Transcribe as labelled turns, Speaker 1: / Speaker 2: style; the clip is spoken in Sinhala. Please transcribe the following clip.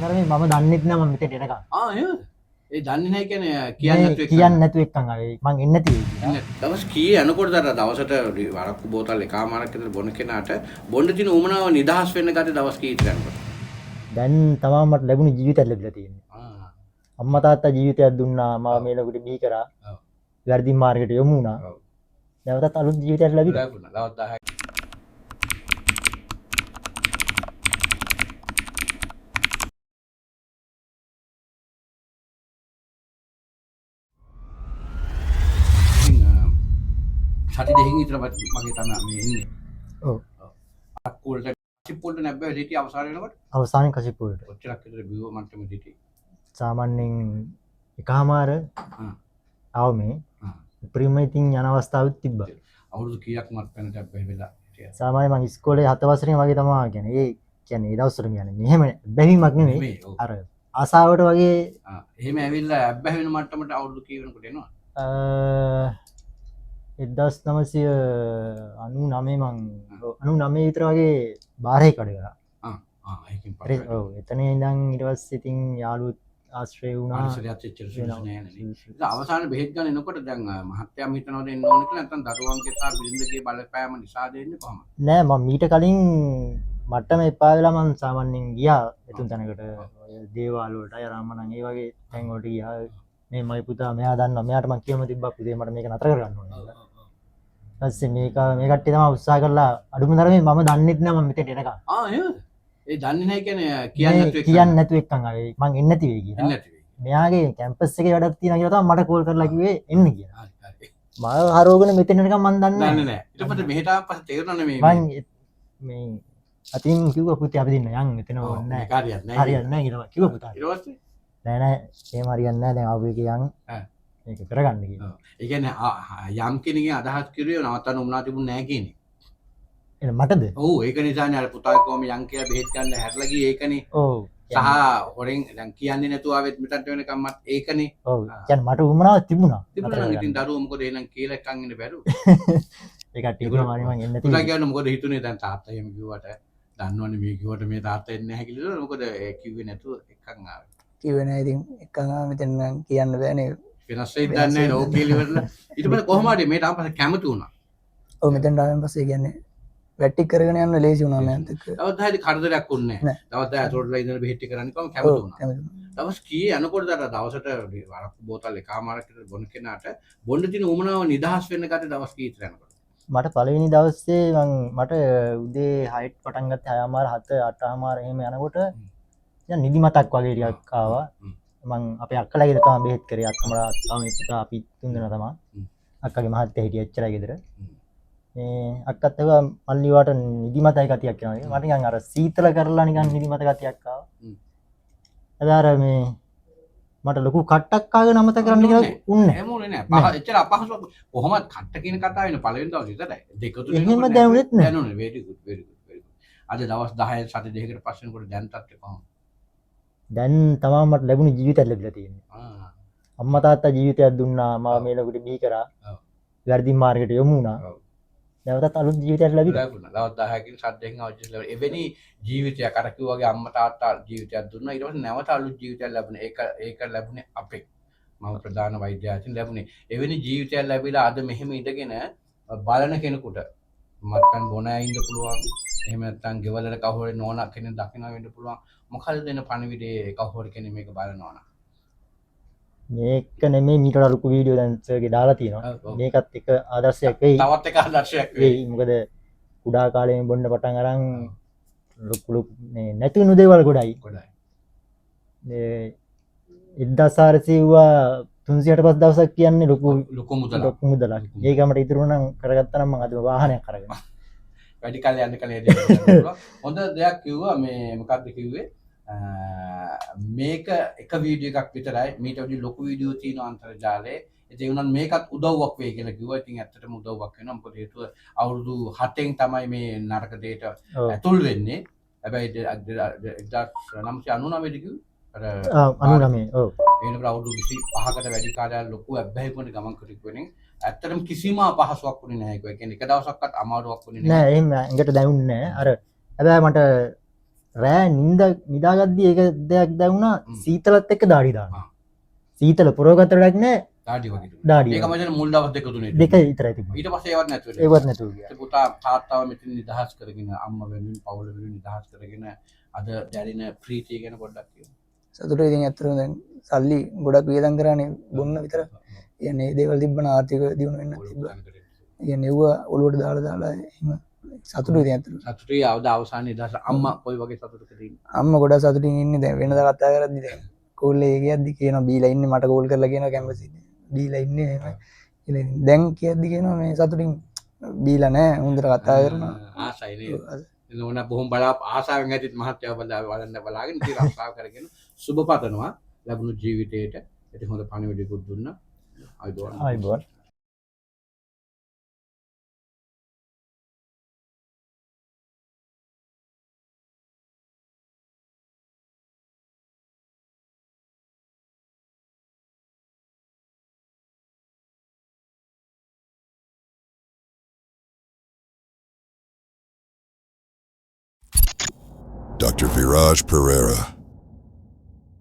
Speaker 1: නරමේ මම දන්නෙත් නෑ මම මෙතෙන්ට එනකම්.
Speaker 2: එහෙමද? ඒ දන්නේ නැහැ කියන්නේ කියන්නේ නැතුව එක්කන්.
Speaker 1: කියන්නේ නැතුව එක්කන් ආවේ මං එන්නේ නැති වෙයි.
Speaker 2: දවස් කීයේ යනකොට දවසට වරක්කු බෝතල් එකමාරක් විතර බොන කෙනාට බොන්න තියෙන උමනාව නිදහස් වෙන්න ගත්තේ දවස් කීයකට යනකොට.
Speaker 1: දැන් තමයි මට ලැබුණ ජීවිතයක් ලැබිලා තියෙන්නේ. අම්මා තාත්තා ජීවිතයක් දුන්නා මම මේ ලොකුට බිහි කරා. වැරදි මාර්ගයට යොමු වුණා. නැවතත් අලුත් ජීවිතයක් ලැබිලා.
Speaker 2: දවස් 10ක් සති දෙකකින් විතර මගේ තමයි මේ එන්නේ.
Speaker 1: ඔව්.
Speaker 2: අක්කුලට කසිප්පුලට නැබ්බේ හිටිය අවසාන වෙනකොට
Speaker 1: අවසානයේ කසිප්පුලට.
Speaker 2: කොච්චරක් විතර බිව මට්ටමේ හිටියේ?
Speaker 1: සාමාන්‍යයෙන් එකමාර ආව මේ ප්‍රීම ඉතින් යන අවස්ථාවක් තිබ්බා.
Speaker 2: අවුරුදු කීයක් මත් පැනට නැබ්බේ වෙලා හිටියා?
Speaker 1: සාමාන්‍යයෙන් මම ඉස්කෝලේ 7 වසරේ වගේ තමයි කියන්නේ. ඒ කියන්නේ ඒ දවස්වල කියන්නේ මෙහෙම බැවිමක් නෙමෙයි. අර ආසාවට වගේ
Speaker 2: එහෙම ඇවිල්ලා ඇබ්බැහි වෙන මට්ටමට අවුරුදු කී වෙනකොට එනවා?
Speaker 1: 1999 මං 99 විතර වගේ බාරේ කඩ කරා.
Speaker 2: ඒකෙන් පස්සේ
Speaker 1: ඔව් එතන ඉඳන් ඊට පස්සේ ඉතින් යාළුවෝ ආශ්‍රය වුණා.
Speaker 2: ආශ්‍රයත් එච්චර සුදුසු නෑ නේද? ඉතින් අවසාන බෙහෙත් ගන්න එනකොට දැන් මහත්තයාම හිතනවද එන්න ඕන කියලා නැත්නම් දරුවන්ගේ සහ බිරිඳගේ බලපෑම නිසා දෙන්නේ කොහමද?
Speaker 1: නෑ මම මීට කලින් මට්ටම එපා වෙලා මම සාමාන්‍යයෙන් ගියා එතුන් තැනකට දේවාල වලට අය රාමණන් ඒ වගේ තැන් වලට ගියා. මේ මගේ පුතා මෙයා දන්නවා මෙයාට මම කියන්න තිබ්බා පුතේ මට මේක නතර කරගන්න ඕනේ කියලා. ඊපස්සේ මේ කට්ටිය තමයි උත්සාහ කරලා අඩුම තරමේ මම දන්නෙත් නෑ මම මෙතෙන්ට එනකම්.
Speaker 2: එහෙමද? ඒ දන්නේ නැහැ කියන්නේ
Speaker 1: කියන්නේ නැතුව එක්කන් ආවේ මං එන්නේ නැති වෙයි කියලා. මෙයාගේ කැම්පස් එකේ වැඩක් තියෙනවා කියලා තමයි මට කෝල් කරලා කිව්වේ එන්න කියලා. මම හරවගෙන මෙතෙන් එනකම් මං දන්නේ
Speaker 2: නැහැ. ඊට පස්සේ මෙහෙට ආපු පස්සේ තේරුණා නේ
Speaker 1: මේ අතින් කිව්වා පුතේ අපි දෙන්න යන් මෙතන ඕනේ නැහැ. හරියන්නේ නැහැ කියලා කිව්වා පුතා.
Speaker 2: ඊට පස්සේ
Speaker 1: නෑ නෑ එහෙම හරියන්නේ නැහැ දැන් ආපු එකේ යන් මේක කරගන්න කියලා.
Speaker 2: ඒ කියන්නේ යම් කෙනෙක්ගේ අදහස් කිරුවේ නවත්තන්න උනා තිබුණ නැහැ කියන්නේ.
Speaker 1: එන මටද?
Speaker 2: ඔව් ඒක නිසානේ අර පුතා කොහොම යන් කියලා බෙහෙත් ගන්න හැරලා ගියේ ඒකනේ.
Speaker 1: ඔව්.
Speaker 2: සහ හොරෙන් දැන් කියන්නේ නැතුව ආවෙත් මෙතනට වෙනකම් මත් ඒකනේ.
Speaker 1: ඔව්. කියන්නේ මට උමනාවක් තිබුණා.
Speaker 2: තිබුණා ඉතින් දරුවෝ මොකද එහෙනම් කියලා එකන් ඉන්න බැරුව.
Speaker 1: ඒ කට්ටිය කිව්වා මම එන්නේ නැති.
Speaker 2: පුතා කියන්නේ මොකද හිතුනේ දැන් තාත්තා එහෙම කිව්වට දන්නවනේ මේ කිව්වට මේ තාත්තා එන්නේ නැහැ කියලා මොකද කිව්වේ නැතුව එකන් ආවේ.
Speaker 3: කිව්වේ නැහැ ඉතින් එකන් ආව මෙතන කියන්න බෑනේ.
Speaker 2: වෙනස් වෙයිද දන්නේ නැහැ ඕක කියලා ඉවරලා. ඊට පස්සේ කොහොම හරි මේ තාම පස්සේ කැමති වුණා.
Speaker 3: ඔව් මෙතෙන් ආවෙන් පස්සේ කියන්නේ වැටි කරගෙන යන්න ලේසි වුණා මෑත් එක්ක.
Speaker 2: දවස් 10 කරදරයක් වුණේ නැහැ. දවස් 10 අතෝටලා ඉඳන් බෙහෙත් කරන්නේ කොහොම කැමති වුණා. දවස් කීයේ යනකොට දවසට වරක්කු බෝතල් එකමාරක් විතර බොන කෙනාට බොන්න තියෙන උමනාව නිදහස් වෙන්න ගත්තේ දවස් කී විතර යනකොට?
Speaker 1: මට පළවෙනි දවසේ මට උදේ 6ට පටන් ගත්තේ 6:00 7 8:00 එහෙම යනකොට දැන් නිදිමතක් වගේ ටිකක් ආවා. මං අපේ අක්කලා ගෙදර තමයි බෙහෙත් කරේ. අක්කමලා අක්කා මේ පුතා අපි තුන් දෙනා තමයි. අක්කගේ මහත්තයා හිටිය එච්චරයි ගෙදර. මේ අක්කත් එක්ක මල්ලි වාට නිදිමතයි ගතියක් එනවා. මට නිකන් අර සීතල කරලා නිකන් නිදිමත ගතියක් ආවා. අදාර මේ මට ලොකු කට්ටක් ආගෙන අමතක කරන්න කියලා උන්නේ.
Speaker 2: එහෙම උනේ නෑ. එච්චර අපහසුවක් කොහොමද කට්ට කියන කතාව වෙන පළවෙනි දවසේ විතරයි. දෙක තුන
Speaker 1: එහෙම දැනුනෙත් නෑ.
Speaker 2: දැනුනේ very good very good very good. අද දවස් 10 සති දෙකකට පස්සේ කොට දැන් තත්ත්වය කොහොමද?
Speaker 1: දැන් තමයි මට ලැබුණ ජීවිතයක් ලැබිලා තියෙන්නේ. අම්මා තාත්තා ජීවිතයක් දුන්නා මම මේ ලොකුට බිහි කරා. වැරදි මාර්ගයට යොමු වුණා. නැවතත් අලුත් ජීවිතයක් ලැබිලා.
Speaker 2: දවස් 10කින් සද්දෙන් අවශ්‍ය එවැනි ජීවිතයක් අර කිව්වාගේ අම්මා තාත්තා ජීවිතයක් දුන්නා. ඊට පස්සේ නැවත අලුත් ජීවිතයක් ලැබුණේ. ඒක ලැබුණේ අපේ. මම ප්‍රධාන වෛද්‍යයාගෙන් ලැබුණේ. එවැනි ජීවිතයක් ලැබිලා අද මෙහෙම ඉඳගෙන බලන කෙනෙකුට මත්පැන් බොන අය ඉන්න පුළුවන්. එහෙම නැත්නම් ගෙවල් වල කවුරු නෝනා කෙනෙක් දකින්න වෙන්න පුළුවන්. මොකද දෙන පණිවිඩේ කවුරු කෙනෙක් මේක බලනවා නම්
Speaker 1: මේක නෙමෙයි මීට වඩා ලොකු වීඩියෝ දැන් සර්ගේ දාලා තියෙනවා. මේකත් එක ආදර්ශයක් වෙයි.
Speaker 2: තවත් එක ආදර්ශයක් වෙයි.
Speaker 1: මොකද කුඩා කාලේ බොන්න පටන් අරන් ලොකු මේ නැති වුණු දේවල් ගොඩයි. මේ 1400 දවසක් කියන්නේ
Speaker 2: ලොකු මුදලක්.
Speaker 1: ඒක මට ඉතුරු නම් කරගත්තා නම් මම අද වාහනයක් අරගෙන.
Speaker 2: වැඩි කාලේ යන්න කලින් දෙයක් හොඳ දෙයක් කිව්වා මේ මොකක්ද කිව්වේ මේක එක වීඩියෝ එකක් විතරයි මීට වඩා ලොකු වීඩියෝ තියෙනවා අන්තර්ජාලයේ ඒ උනන් මේකත් උදව්වක් වෙයි කියලා කිව්වා. ඉතින් ඇත්තටම උදව්වක් වෙනවා. මොකද හේතුව අවුරුදු 7න් තමයි මේ නරක දෙයට ඇතුල් වෙන්නේ. හැබැයි 1999 දී කිව්වේ අර
Speaker 1: 99 ඔව්
Speaker 2: ඒනකට අවුරුදු 25කට වැඩි කාලයක් ලොකු අබ්බැහිපුණේ ගමන් කරපු වෙනින් ඇත්තටම කිසිම අපහසුයක් වුණේ නැහැ ඒක. ඒ කියන්නේ එක දවසක්වත් අමාරුවක් වුණේ නැහැ.
Speaker 1: නෑ එහෙම ඇඟට දැනුන්නේ නැහැ. අර හැබැයි මට රෑ නින්ද නිදාගද්දි ඒක දෙයක් දැවුණා සීතලත් එක්ක දාඩි දානවා. සීතල පුරවගත්ත වැඩක් නෑ
Speaker 2: දාඩි වගේ.
Speaker 1: දාඩි.
Speaker 2: ඒක මම මුල් දවස් දෙක තුනේ.
Speaker 1: දෙක විතරයි තිබුණේ.
Speaker 2: ඊට පස්සේ ඒවත් නැතුව.
Speaker 1: ඒවත් නැතුව ගියා.
Speaker 2: පුතා තාත්තාව මෙතන නිදහස් කරගෙන අම්මා වෙනුවෙන් පවුල වෙනුවෙන් නිදහස් කරගෙන අද දැනෙන ප්‍රීතිය ගැන පොඩ්ඩක් කියමු.
Speaker 3: සතුට ඉතින් ඇත්තටම දැන් සල්ලි ගොඩක් වියදම් කරානේ බොන්න විතර. කියන්නේ දේවල් තිබ්බන ආර්ථික දියුණු වෙන්න තිබ්බා. කියන්නේ ඒව ඔලුවට දාලා එහෙම සතුටුයි ඉතින් ඇත්තටම.
Speaker 2: සතුටුයි අවසානයේ නිදහස අම්මා කොයි වගේ සතුටකද ඉන්නේ?
Speaker 3: අම්මා ගොඩක් සතුටින් ඉන්නේ දැන් වෙනදා කතා කරද්දි දැන් කෝල් එකේ ගියද්දි කියනවා බීලා ඉන්නේ මට කෝල් කරලා කියනවා කැම්පස් එකේ. බීලා ඉන්නේ එහෙම. ඉතින් දැන් කියද්දි කියනවා මේ සතුටින් බීලා නැහැ හොඳට කතා කරනවා.
Speaker 2: ආසයි නේද? නෝන බොහොම ආසාවෙන් ඇතිත් මහත්යව බලාගෙන ඉතින් රස්සාව කරගෙන සුබ පතනවා ලැබුණු ජීවිතේට. ඉතින් හොඳ පණිවිඩයක්ත් දුන්නා.
Speaker 1: ආයිබෝන්.
Speaker 4: Dr. Viraj Pereira,